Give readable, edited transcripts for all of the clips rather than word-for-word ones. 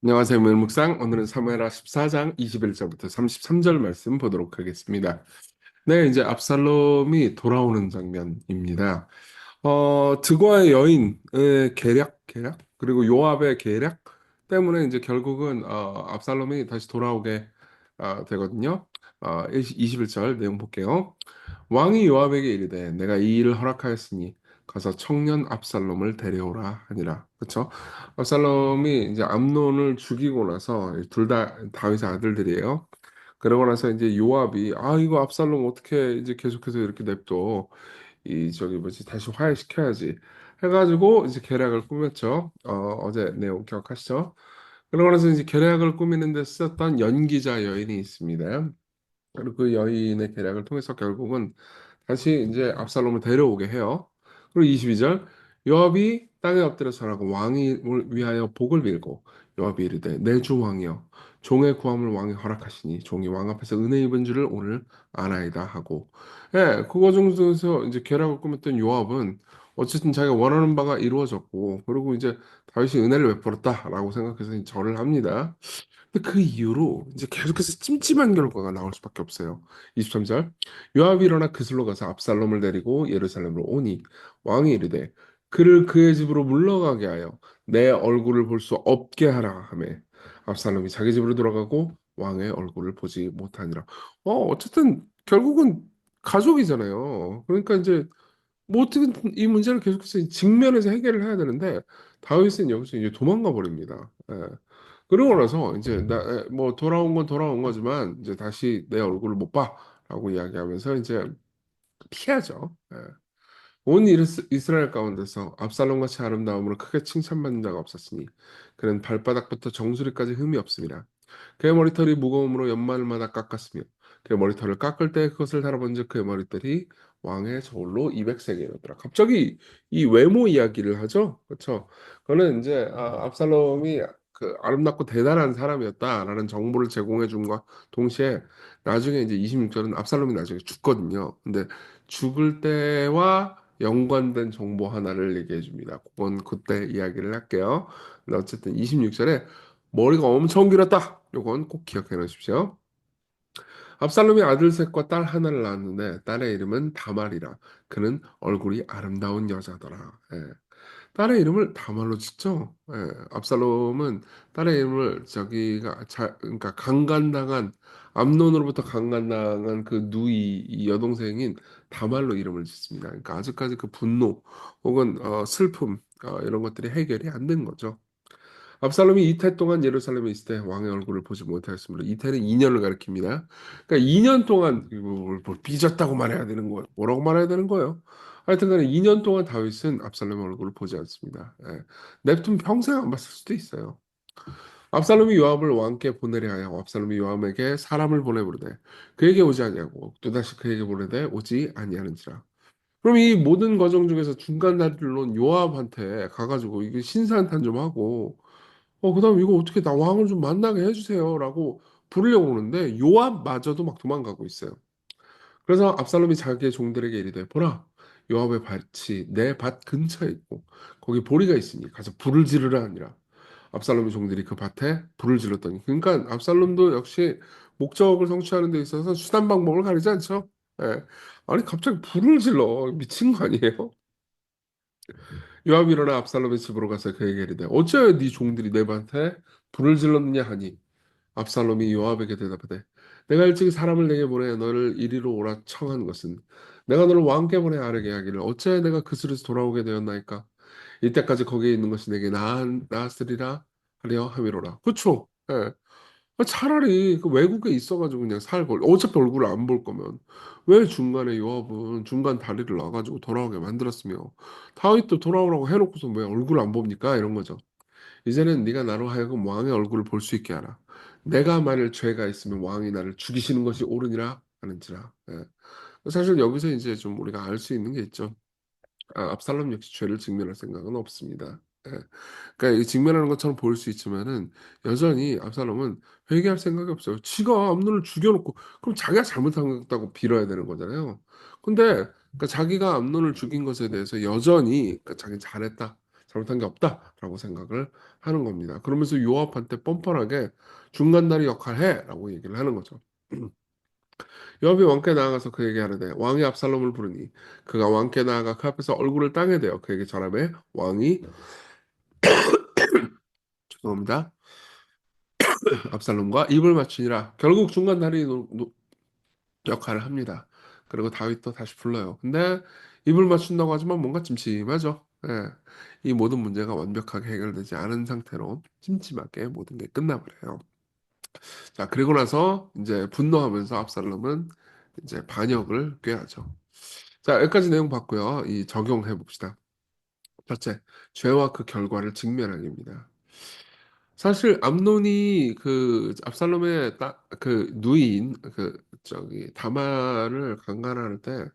안녕하세요. 문묵상. 오늘은 사무엘하 14장 21절부터 33절 말씀 보도록 하겠습니다. 네, 이제 압살롬이 돌아오는 장면입니다. 드고아의 여인의 계략, 그리고 요압의 계략 때문에 이제 결국은 압살롬이 다시 돌아오게 되거든요. 21절 내용 볼게요. 왕이 요압에게 이르되 내가 이 일을 허락하였으니 가서 청년 압살롬을 데려오라 하니라. 그렇죠? 압살롬이 이제 암논을 죽이고 나서 둘 다 다윗의 아들들이에요. 그러고 나서 이제 요압이 이거 압살롬 어떻게 이제 계속해서 이렇게 냅둬 이 저기 뭐지 다시 화해시켜야지 해가지고 이제 계략을 꾸몄죠. 어제 내용 기억하시죠? 그러고 나서 이제 계략을 꾸미는데 썼던 연기자 여인이 있습니다. 그리고 그 여인의 계략을 통해서 결국은 다시 이제 압살롬을 데려오게 해요. 그리고 22절 요압이 땅에 엎드려 절하고 왕을 위하여 복을 빌고 요압이 이르되 내 주 왕이여 종의 구함을 왕이 허락하시니 종이 왕 앞에서 은혜 입은 줄을 오늘 아나이다 하고 그거 정도에서 이제 계략을 꾸몄던 요압은 어쨌든 자기가 원하는 바가 이루어졌고 그리고 이제 다윗이 은혜를 베풀었다라고 생각해서 이제 절을 합니다. 근데 그 이후로 이제 계속해서 찜찜한 결과가 나올 수밖에 없어요. 23절 요압이 일어나 그슬로 가서 압살롬을 데리고 예루살렘으로 오니 왕이 이르되 그를 그의 집으로 물러가게 하여 내 얼굴을 볼 수 없게 하라 하매 압살롬이 자기 집으로 돌아가고 왕의 얼굴을 보지 못하니라. 어쨌든 결국은 가족이잖아요. 그러니까 이제 뭐 어떻게 이 문제를 계속해서 직면해서 해결을 해야 되는데 다윗은 여기서 이제 도망가 버립니다. 그러고 나서 이제 뭐 돌아온 건 돌아온 거지만 이제 다시 내 얼굴을 못 봐라고 이야기하면서 이제 피하죠. 온 이스라엘 가운데서 압살롬 같이 아름다움으로 크게 칭찬받는 자가 없었으니 그는 발바닥부터 정수리까지 흠이 없습니다. 그의 머리털이 무거움으로 연말마다 깎았으며 그의 머리털을 깎을 때 그것을 달아본즉 그의 머리털이 왕의 저울로 200세겔이더라. 갑자기 이 외모 이야기를 하죠. 그렇죠? 그거는 이제 압살롬이 그 아름답고 대단한 사람이었다라는 정보를 제공해 준과 동시에 나중에 이제 26절은 압살롬이 나중에 죽거든요. 근데 죽을 때와 연관된 정보 하나를 얘기해 줍니다. 그건 그때 이야기를 할게요. 근데 어쨌든 26절에 머리가 엄청 길었다. 요건 꼭 기억해 놓으십시오. 압살롬이 아들 셋과 딸 하나를 낳았는데 딸의 이름은 다말이라. 그는 얼굴이 아름다운 여자더라. 딸의 이름을 다말로 짓죠. 압살롬은 딸의 이름을 그러니까 강간당한 암논으로부터 강간당한 그 누이 이 여동생인 다말로 이름을 짓습니다. 그러니까 아직까지 그 분노 혹은 슬픔 이런 것들이 해결이 안 된 거죠. 압살롬이 이태 동안 예루살렘에 있을 때 왕의 얼굴을 보지 못하였으므로 이태는 2년을 가리킵니다. 그러니까 2년 동안 뭘 삐졌다고 말해야 되는 거예요. 뭐라고 말해야 되는 거예요? 하여튼간에 2년 동안 다윗은 압살롬의 얼굴을 보지 않습니다. nep튠 평생 안 봤을 수도 있어요. 압살롬이 요압을 왕께 보내려 하여 압살롬이 요압에게 사람을 보내 부르되 그에게 오지 아니하고 또다시 그에게 보내되 오지 아니하는지라. 그럼 이 모든 과정 중에서 중간 다리를 놓은 요압한테 가가지고 이게 신사한탄 좀 하고 그다음 이거 어떻게 나 왕을 좀 만나게 해주세요라고 부르려고 오는데 요압마저도 막 도망가고 있어요. 그래서 압살롬이 자기의 종들에게 이르되 보라 요압의 밭이 내 밭 근처에 있고 거기 보리가 있으니 가서 불을 지르라 하니라. 압살롬의 종들이 그 밭에 불을 질렀더니 그러니까 압살롬도 역시 목적을 성취하는 데 있어서 수단 방법을 가리지 않죠. 예. 아니 갑자기 불을 질러 미친 거 아니에요? 요압이 일어나 압살롬의 집으로 가서 그에게 이르되 어찌하여 네 종들이 내 밭에 불을 질렀느냐 하니 압살롬이 요압에게 대답하되 내가 일찍 사람을 내게 보내 너를 이리로 오라 청한 것은 내가 너를 왕께 보내 아뢰게 하기를 어찌하여 내가 그 수에서 돌아오게 되었나이까 이때까지 거기에 있는 것이 내게 나았으리라 하려 함이로라. 그쵸? 예. 차라리 그 외국에 있어가지고 그냥 살걸 어차피 얼굴을 안 볼 거면 왜 중간에 요압은 중간 다리를 놔가지고 돌아오게 만들었으며 다윗도 돌아오라고 해놓고서 왜 얼굴을 안 봅니까 이런 거죠. 이제는 네가 나로 하여금 왕의 얼굴을 볼 수 있게 하라. 내가 만일 죄가 있으면 왕이 나를 죽이시는 것이 옳으니라 하는지라. 사실 여기서 이제 좀 우리가 알 수 있는 게 있죠. 압살롬 역시 죄를 직면할 생각은 없습니다. 그러니까 이 직면하는 것처럼 보일 수 있지만은 여전히 압살롬은 회개할 생각이 없어요. 지가 암논을 죽여놓고 그럼 자기가 잘못했다고 빌어야 되는 거잖아요. 근데 그러니까 자기가 암논을 죽인 것에 대해서 여전히 그러니까 자기 잘했다. 잘못한 게 없다라고 생각을 하는 겁니다. 그러면서 요압한테 뻔뻔하게 중간다리 역할 해라고 얘기를 하는 거죠. 요압이 왕께 나아가서 그에게 하르되 왕이 압살롬을 부르니 그가 왕께 나아가 그 앞에서 얼굴을 땅에 대어 그에게 절하매 왕이 죄송합니다. 압살롬과 입을 맞추니라. 결국 중간다리 역할을 합니다. 그리고 다윗도 다시 불러요. 근데 입을 맞춘다고 하지만 뭔가 찜찜하죠. 예. 이 모든 문제가 완벽하게 해결되지 않은 상태로 찜찜하게 모든 게 끝나버려요. 자, 그리고 나서 이제 분노하면서 압살롬은 이제 반역을 꾀하죠. 자, 여기까지 내용 봤고요. 이 적용해 봅시다. 첫째, 죄와 그 결과를 직면하기입니다. 사실 암논이 그 압살롬의 그 누이인 그 저기 다말을 강간할 때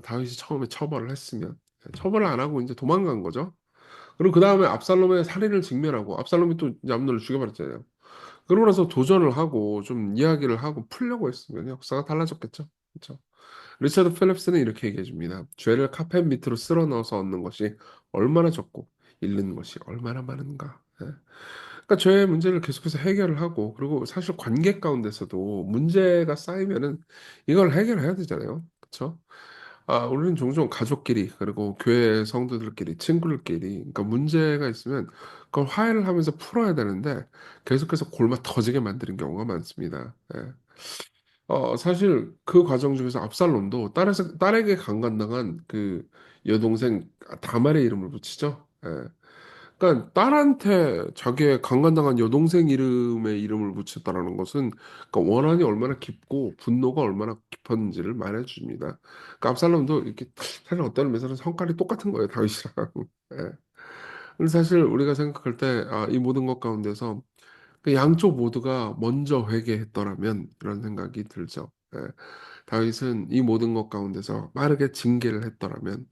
다윗이 처음에 처벌을 했으면 처벌을 안 하고 이제 도망간 거죠. 그리고 그 다음에 압살롬의 살인을 직면하고 압살롬이 또 이제 암논을 죽여버렸잖아요. 그러고 나서 도전을 하고 좀 이야기를 하고 풀려고 했으면 역사가 달라졌겠죠. 그렇죠? 리처드 필립스는 이렇게 얘기해 줍니다. 죄를 카펫 밑으로 쓸어 넣어서 얻는 것이 얼마나 적고 잃는 것이 얼마나 많은가. 예. 그러니까 죄의 문제를 계속해서 해결을 하고 그리고 사실 관계 가운데서도 문제가 쌓이면은 이걸 해결해야 되잖아요. 그렇죠? 우리는 종종 가족끼리 그리고 교회 성도들끼리 친구들끼리 그러니까 문제가 있으면 그걸 화해를 하면서 풀어야 되는데 계속해서 골마 터지게 만드는 경우가 많습니다. 예. 사실 그 과정 중에서 압살롬도 딸에게 강간당한 그 여동생 다말의 이름을 붙이죠. 예. 그러니까 딸한테 자기의 강간당한 여동생 이름의 이름을 붙였다라는 것은 그러니까 원한이 얼마나 깊고 분노가 얼마나 깊었는지를 말해줍니다. 그러니까 압살롬도 이렇게 사실 어떤 면에서는 성깔이 똑같은 거예요, 다윗이랑. 예. 그래서 사실 우리가 생각할 때 이 모든 것 가운데서 그 양쪽 모두가 먼저 회개했더라면 이런 생각이 들죠. 예. 다윗은 이 모든 것 가운데서 빠르게 징계를 했더라면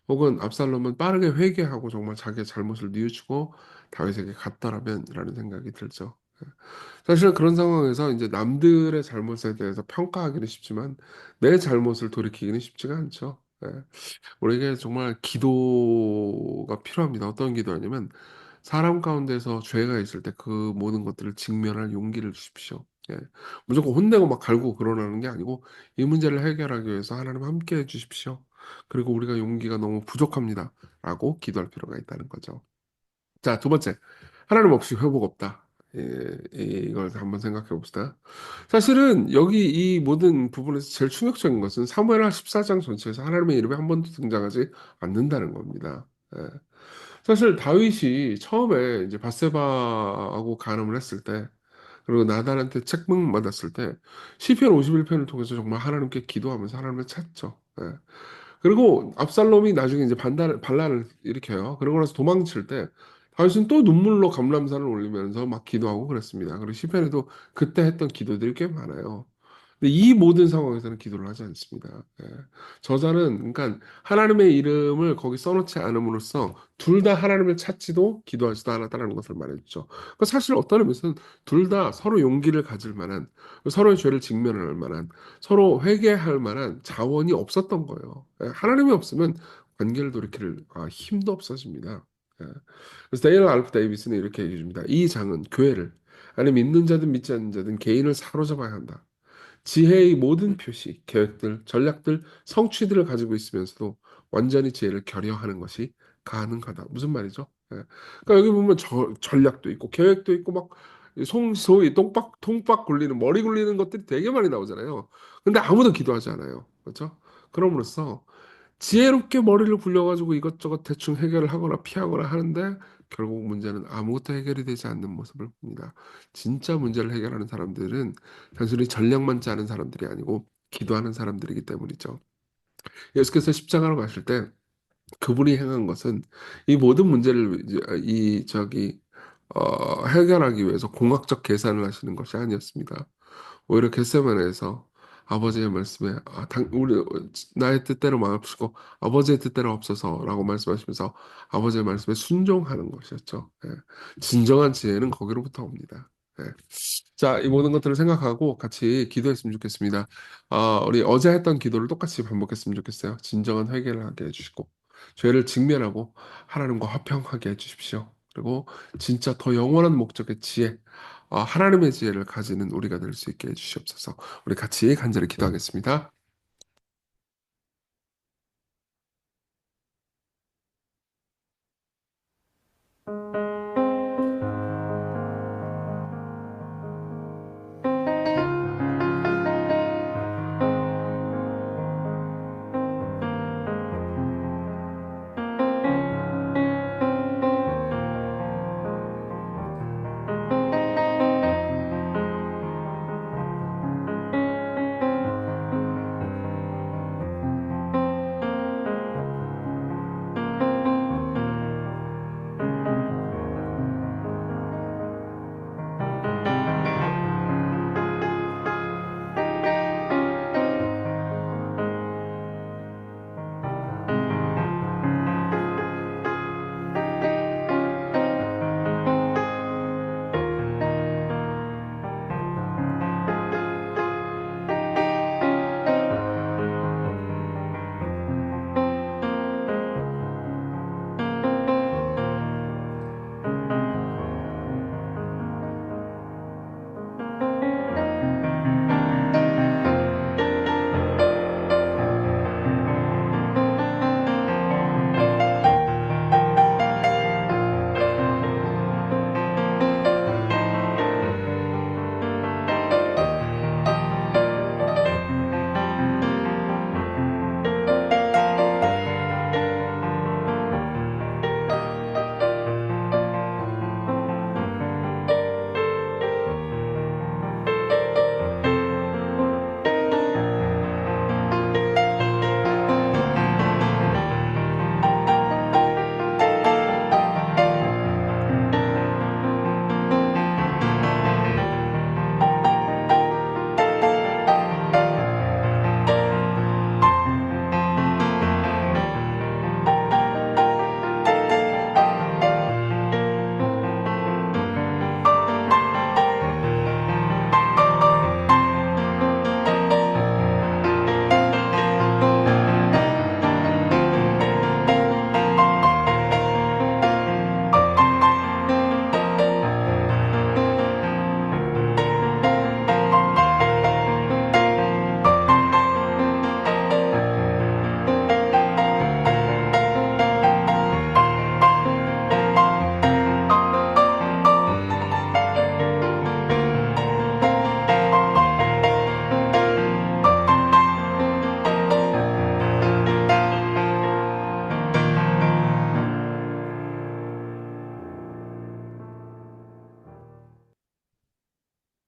혹은 압살롬은 빠르게 회개하고 정말 자기의 잘못을 뉘우치고 다윗에게 갔더라면이라는 생각이 들죠. 예. 사실 그런 상황에서 이제 남들의 잘못에 대해서 평가하기는 쉽지만 내 잘못을 돌이키기는 쉽지가 않죠. 예. 우리에게 정말 기도가 필요합니다. 어떤 기도냐면 사람 가운데서 죄가 있을 때 그 모든 것들을 직면할 용기를 주십시오. 예. 무조건 혼내고 막 갈고 그러라는 게 아니고 이 문제를 해결하기 위해서 하나님 함께 해 주십시오. 그리고 우리가 용기가 너무 부족합니다. 라고 기도할 필요가 있다는 거죠. 자, 두 번째. 하나님 없이 회복 없다. 예, 이걸 한번 생각해 봅시다. 사실은 여기 이 모든 부분에서 제일 충격적인 것은 사무엘하 14장 전체에서 하나님의 이름이 한 번도 등장하지 않는다는 겁니다. 예. 사실 다윗이 처음에 이제 바세바하고 간음을 했을 때 그리고 나단한테 책망 받았을 때 시편 51편을 통해서 정말 하나님께 기도하면서 하나님을 찾죠. 예. 그리고 압살롬이 나중에 이제 반란을 일으켜요. 그러고 나서 도망칠 때 다윗은 또 눈물로 감람산을 올리면서 막 기도하고 그랬습니다. 그리고 시편에도 그때 했던 기도들이 꽤 많아요. 근데 이 모든 상황에서는 기도를 하지 않습니다. 예. 저자는 그러니까 하나님의 이름을 거기 써놓지 않음으로써 둘 다 하나님을 찾지도 기도하지도 않았다는 것을 말해주죠. 그러니까 사실 어떤 의미에서는 둘 다 서로 용기를 가질 만한 서로의 죄를 직면할 만한 서로 회개할 만한 자원이 없었던 거예요. 예. 하나님이 없으면 관계를 돌이킬 힘도 없어집니다. 예. 그래서 데일 알프 데이비스는 이렇게 얘기해 줍니다. 이 장은 교회를 아니 믿는 자든 믿지 않는 자든 개인을 사로잡아야 한다. 지혜의 모든 표시, 계획들, 전략들, 성취들을 가지고 있으면서도 완전히 지혜를 결여하는 것이 가능하다. 무슨 말이죠? 예. 그러니까 여기 보면 전략도 있고 계획도 있고 막 소위 통박 굴리는 머리 굴리는 것들이 되게 많이 나오잖아요. 근데 아무도 기도하지 않아요. 그렇죠? 그럼으로써 지혜롭게 머리를 굴려가지고 이것저것 대충 해결을 하거나 피하거나 하는데 결국 문제는 아무것도 해결이 되지 않는 모습을 봅니다. 진짜 문제를 해결하는 사람들은 단순히 전략만 짜는 사람들이 아니고 기도하는 사람들이기 때문이죠. 예수께서 십자가로 가실 때 그분이 행한 것은 이 모든 문제를 해결하기 위해서 공학적 계산을 하시는 것이 아니었습니다. 오히려 겟세마네에서 아버지의 말씀에 우리 나의 뜻대로 마옵시고 아버지의 뜻대로 없어서라고 말씀하시면서 아버지의 말씀에 순종하는 것이었죠. 예. 진정한 지혜는 거기로부터 옵니다. 예. 자, 이 모든 것들을 생각하고 같이 기도했으면 좋겠습니다. 우리 어제 했던 기도를 똑같이 반복했으면 좋겠어요. 진정한 회개를 하게 해주시고 죄를 직면하고 하나님과 화평하게 해주십시오. 그리고 진짜 더 영원한 목적의 지혜, 하나님의 지혜를 가지는 우리가 될 수 있게 해주시옵소서. 우리 같이 간절히 기도하겠습니다.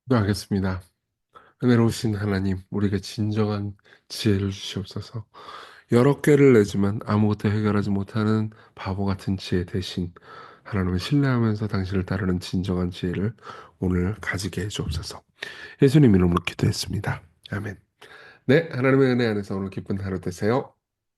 기도하겠습니다. 은혜로우신 하나님, 우리에게 진정한 지혜를 주시옵소서. 여러 개를 내지만 아무것도 해결하지 못하는 바보 같은 지혜 대신 하나님을 신뢰하면서 당신을 따르는 진정한 지혜를 오늘 가지게 해주옵소서. 예수님 이름으로 기도했습니다. 아멘. 네, 하나님의 은혜 안에서 오늘 기쁜 하루 되세요.